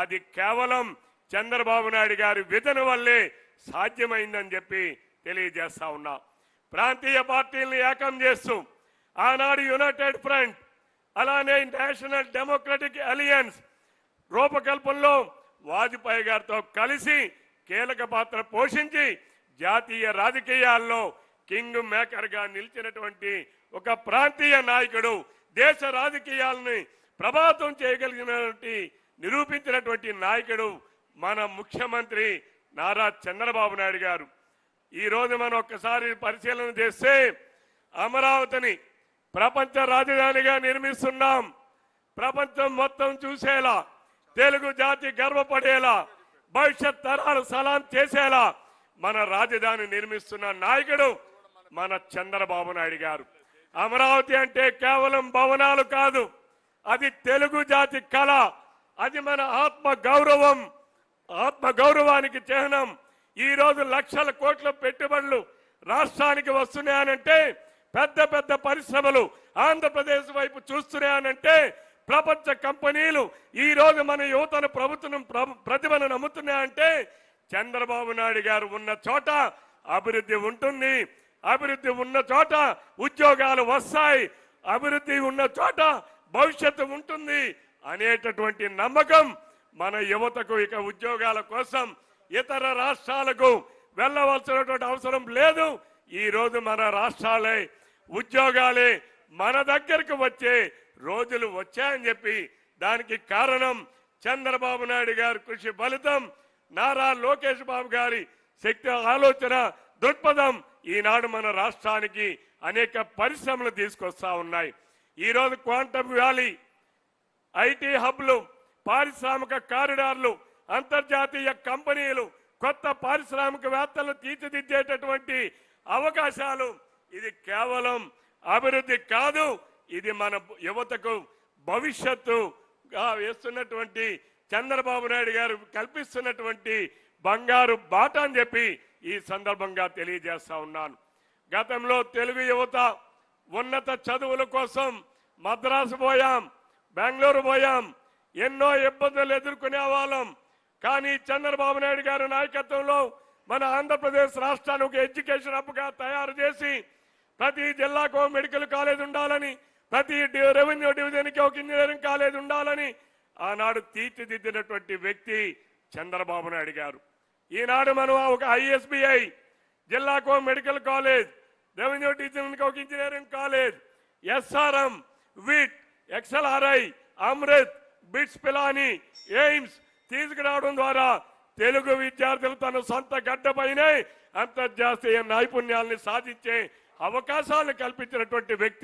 అది కేవలం చంద్రబాబు నాయుడు గారి విధన వల్లే సాధ్యమైందని చెప్పి తెలియజేస్తా ఉన్నా. ప్రాంతీయ పార్టీలను ఏకం చేస్తూ ఆనాడు యునైటెడ్ ఫ్రంట్, అలానే నేషనల్ డెమోక్రటిక్ అలయన్స్ రూపకల్పనలో వాజ్పేయి గారితో కలిసి కీలక పాత్ర పోషించి జాతీయ రాజకీయాల్లో కింగ్ మేకర్ గా నిలిచినటువంటి ఒక ప్రాంతీయ నాయకుడు, దేశ రాజకీయాలని ప్రభావితం చేయగలిగినటువంటి నిరూపించినటువంటి నాయకుడు మన ముఖ్యమంత్రి నారా చంద్రబాబు నాయుడు గారు. ఈ రోజు మనం ఒక్కసారి పరిశీలన చేస్తే అమరావతిని ప్రపంచ రాజధానిగా నిర్మిస్తున్నాం. ప్రపంచం మొత్తం చూసేలా, తెలుగు జాతి గర్వపడేలా, భవిష్యత్ తరాలు సలాం చేసేలా మన రాజధాని నిర్మిస్తున్న నాయకుడు మన చంద్రబాబు నాయుడు గారు. అమరావతి అంటే కేవలం భవనాలు కాదు, అది తెలుగు జాతి కళ, అది మన ఆత్మ గౌరవానికి చిహ్నం. ఈ రోజు లక్షల కోట్ల పెట్టుబడులు రాష్ట్రానికి వస్తున్నాయనంటే, పెద్ద పెద్ద పరిశ్రమలు ఆంధ్రప్రదేశ్ వైపు చూస్తున్నాయనంటే, ప్రపంచ కంపెనీలు ఈ రోజు మన యువతను ప్రతిభను నమ్ముతున్నాయంటే చంద్రబాబు నాయుడు గారు ఉన్న చోట అభివృద్ధి ఉంటుంది. అభివృద్ధి ఉన్న చోట ఉద్యోగాలు వస్తాయి, అభివృద్ధి ఉన్న చోట భవిష్యత్తు ఉంటుంది అనేటటువంటి నమ్మకం మన యువతకు. ఇక ఉద్యోగాల కోసం ఇతర రాష్ట్రాలకు వెళ్ళవలసినటువంటి అవసరం లేదు. ఈ రోజు మన రాష్ట్రాలే ఉద్యోగాలే మన దగ్గరకు వచ్చే రోజులు వచ్చాయని చెప్పి, దానికి కారణం చంద్రబాబు నాయుడు గారి కృషి ఫలితం, నారా లోకేష్ బాబు గారి శక్తి ఆలోచన దృక్పథం ఈనాడు మన రాష్ట్రానికి అనేక పరిశ్రమలు తీసుకొస్తా ఉన్నాయి. ఈరోజు క్వాంటమ్ వ్యాలీ, ఐటీ హబ్లు, పారిశ్రామిక కారిడార్లు, అంతర్జాతీయ కంపెనీలు, కొత్త పారిశ్రామికవేత్తలు తీర్చిదిద్దేటటువంటి అవకాశాలు, ఇది కేవలం అభివృద్ధి కాదు, ఇది మన యువతకు భవిష్యత్తుగా వేస్తున్నటువంటి చంద్రబాబు నాయుడు గారు కల్పిస్తున్నటువంటి బంగారు బాట అని చెప్పి ఈ సందర్భంగా తెలియజేస్తా ఉన్నాను. గతంలో తెలుగు యువత ఉన్నత చదువుల కోసం మద్రాసు పోయాం, బెంగళూరు పోయాం, ఎన్నో ఇబ్బందులు ఎదుర్కొనే వాళ్ళం. కానీ చంద్రబాబు నాయుడు గారి నాయకత్వంలో మన ఆంధ్రప్రదేశ్ రాష్ట్రాన్ని ఒక ఎడ్యుకేషన్ హబ్గా తయారు చేసి ప్రతి జిల్లాకు మెడికల్ కాలేజ్ ఉండాలని, ప్రతి రెవెన్యూ డివిజన్కి ఒక ఇంజనీరింగ్ కాలేజ్ ఉండాలని ఆనాడు తీర్చిదిద్దినటువంటి వ్యక్తి చంద్రబాబు నాయుడు గారు. ఈనాడు మనం ఒక ఐఎస్బిఐ, జిల్లాకు మెడికల్ కాలేజ్, రెవెన్యూ డివిజన్కి ఒక engineering college, SRM, VIT, XLRI, Amrit, BITS Pilani, AIIMS తీసుకురావడం ద్వారా తెలుగు విద్యార్థులు తన సొంత గడ్డపైనే అంతర్జాతీయ నైపుణ్యాలను సాధించే అవకాశాలను కల్పించినటువంటి వ్యక్తి